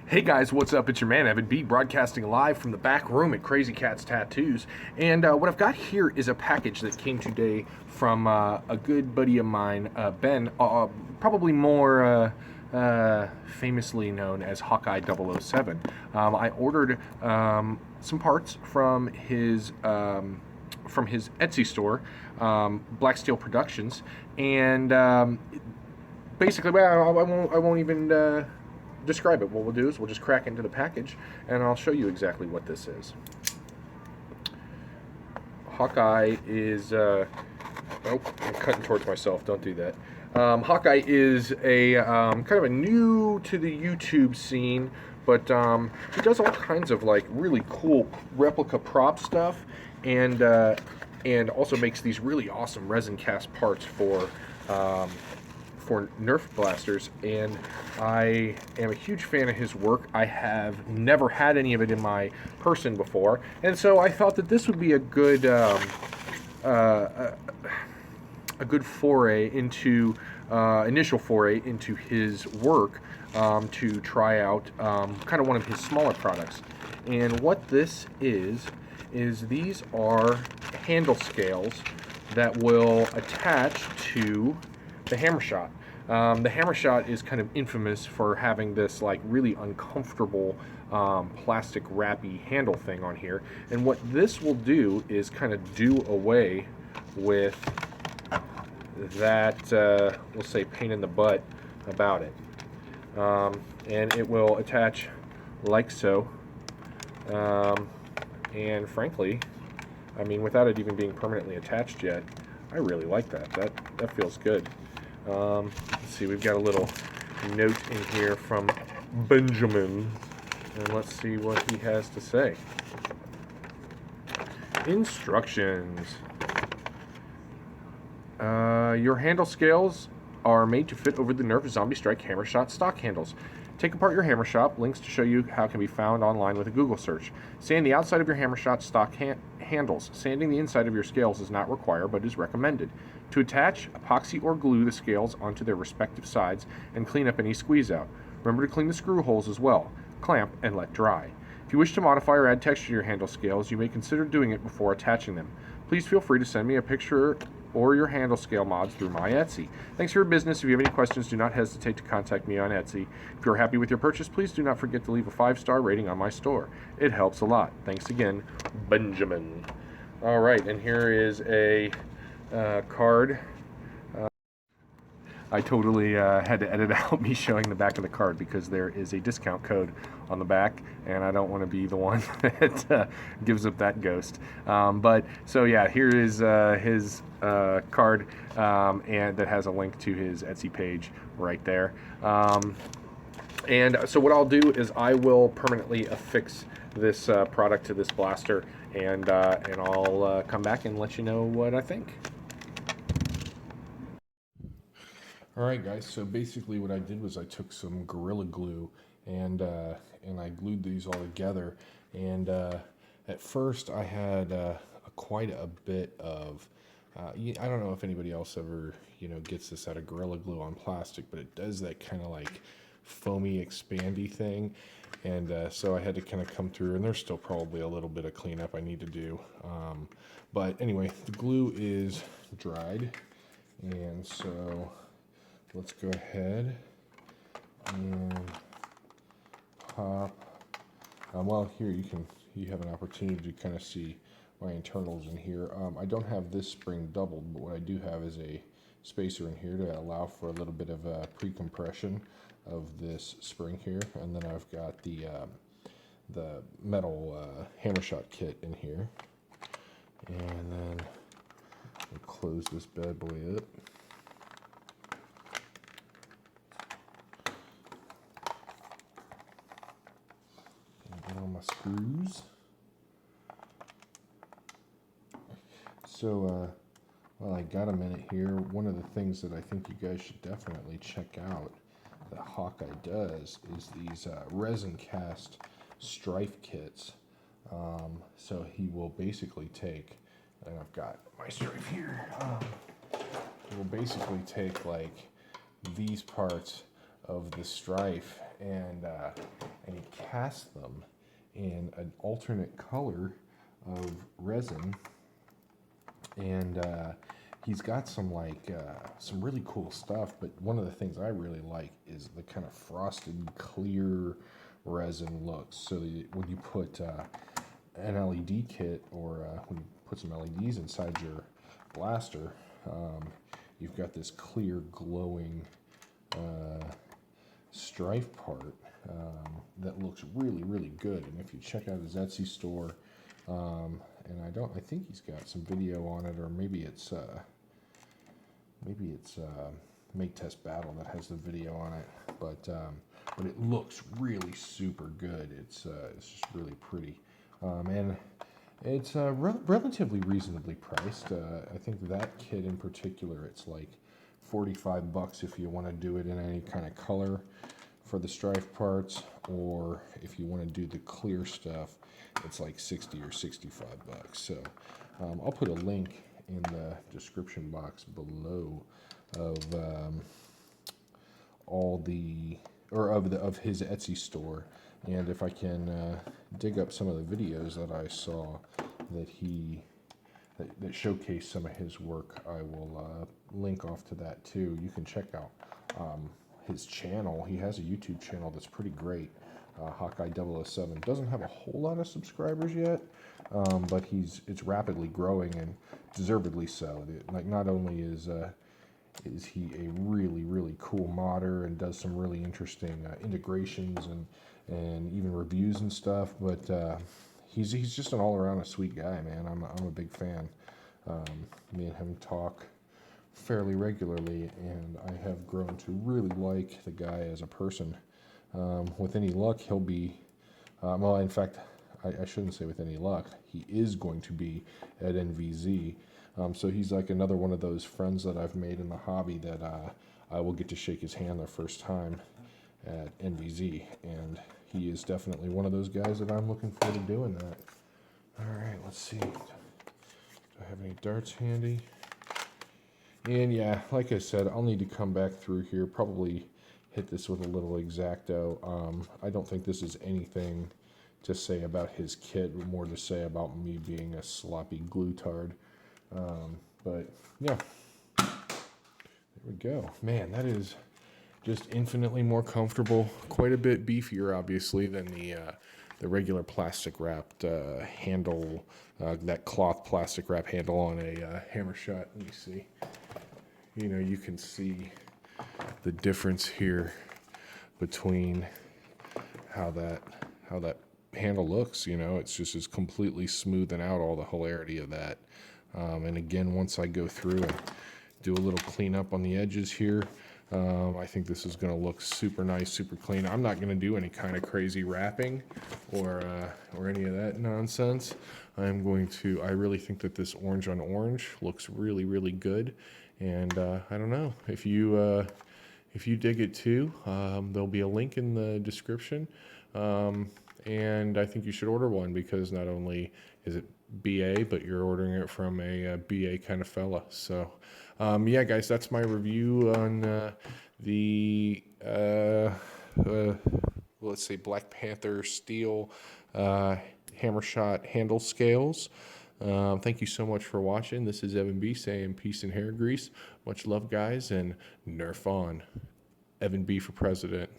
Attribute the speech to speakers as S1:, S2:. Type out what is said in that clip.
S1: Hey guys, what's up? It's your man Evan B, broadcasting live from the back room at Crazy Cat's Tattoos. And what I've got here is a package that came today from a good buddy of mine, Ben, probably more famously known as Hawki007. I ordered some parts from his Etsy store, Black Steel Productions, and basically, well, I won't even describe it. What we'll do is we'll just crack into the package, and I'll show you exactly what this is. Hawkeye is, oh, I'm cutting towards myself, don't do that. Hawkeye is a kind of a new to the YouTube scene, but he does all kinds of like really cool replica prop stuff, and also makes these really awesome resin cast parts for Nerf blasters, and I am a huge fan of his work. I have never had any of it in my person before, and so I thought that this would be a good foray into initial foray into his work, to try out kind of one of his smaller products. And what this is these are handle scales that will attach to the Hammershot. The Hammershot is kind of infamous for having this like really uncomfortable plastic wrappy handle thing on here, and what this will do is kind of do away with that, we'll say, pain in the butt about it. And it will attach like so, and frankly, I mean, without it even being permanently attached yet, I really like that. That feels good. Let's see, we've got a little note in here from Benjamin, and let's see what he has to say. Instructions. Your handle scales are made to fit over the Nerf Zombie Strike Hammershot stock handles. Take apart your Hammershot. Links to show you how can be found online with a Google search. Sand the outside of your Hammershot stock handles. Sanding the inside of your scales is not required but is recommended. To attach, epoxy or glue the scales onto their respective sides and clean up any squeeze out. Remember to clean the screw holes as well. Clamp and let dry. If you wish to modify or add texture to your handle scales, you may consider doing it before attaching them. Please feel free to send me a picture or your handle scale mods through my Etsy. Thanks for your business. If you have any questions, do not hesitate to contact me on Etsy. If you're happy with your purchase, please do not forget to leave a 5-star rating on my store. It helps a lot. Thanks again, Benjamin. All right, and here is a card. I totally had to edit out me showing the back of the card because there is a discount code on the back, and I don't want to be the one that gives up that ghost. But so yeah, here is his card, and that has a link to his Etsy page right there. And so what I'll do is I will permanently affix this product to this blaster, and I'll come back and let you know what I think. Alright guys, so basically what I did was I took some Gorilla Glue and I glued these all together, and at first I had quite a bit of, I don't know if anybody else ever, gets this out of Gorilla Glue on plastic, but it does that kind of like foamy expandy thing, and so I had to kind of come through, and there's still probably a little bit of cleanup I need to do, but anyway, the glue is dried, and so let's go ahead and pop. Well, here you have an opportunity to kind of see my internals in here. I don't have this spring doubled, but what I do have is a spacer in here to allow for a little bit of pre-compression of this spring here, and then I've got the metal Hammershot kit in here, and then we'll close this bad boy up. On my screws. So while I got a minute here, one of the things that I think you guys should definitely check out that Hawkeye does is these resin cast strife kits. So he will basically take, and I've got my strife here, he will basically take like these parts of the strife and he cast them in an alternate color of resin, and he's got some some really cool stuff. But one of the things I really like is the kind of frosted clear resin looks. So when you put an LED kit, or when you put some LEDs inside your blaster, you've got this clear glowing strife part that looks really, really good. And if you check out his Etsy store, and I think he's got some video on it, or maybe it's Make Test Battle that has the video on it. But it looks really super good. It's just really pretty, and it's relatively reasonably priced. I think that kit in particular, it's like $45 if you want to do it in any kind of color for the strife parts, or if you want to do the clear stuff, it's like 60 or 65 bucks. So I'll put a link in the description box below of of his Etsy store, and if I can dig up some of the videos that I saw that showcase some of his work, I will link off to that too. You can check out his channel. He has a YouTube channel that's pretty great. Hawki007 doesn't have a whole lot of subscribers yet, but it's rapidly growing, and deservedly so. Like, not only is he a really, really cool modder and does some really interesting integrations and even reviews and stuff, but he's just an all-around a sweet guy, man. I'm a big fan. Me and him talk fairly regularly, and I have grown to really like the guy as a person. With any luck, he'll be, well, in fact, I shouldn't say with any luck, he is going to be at NVZ. So he's like another one of those friends that I've made in the hobby that I will get to shake his hand the first time at NVZ. And he is definitely one of those guys that I'm looking forward to doing that. All right, let's see. Do I have any darts handy? And yeah, like I said, I'll need to come back through here, probably hit this with a little X-Acto. I don't think this is anything to say about his kit, but more to say about me being a sloppy glue-tard. But yeah, there we go. Man, that is just infinitely more comfortable, quite a bit beefier, obviously, than the regular plastic wrapped handle, that cloth plastic wrap handle on a Hammershot. Let me see. You know, you can see the difference here between how that handle looks. You know, it's just completely smoothing out all the hilarity of that. And again, once I go through and do a little cleanup on the edges here, I think this is going to look super nice, super clean. I'm not going to do any kind of crazy wrapping or any of that nonsense. I really think that this orange on orange looks really, really good. And I don't know, if you dig it too, there'll be a link in the description. And I think you should order one, because not only is it BA, but you're ordering it from a BA kind of fella. So yeah, guys, that's my review on the let's say Black Panther steel Hammershot handle scales. Thank you so much for watching. This is Evan B saying peace and hair grease. Much love, guys, and nerf on. Evan B for president.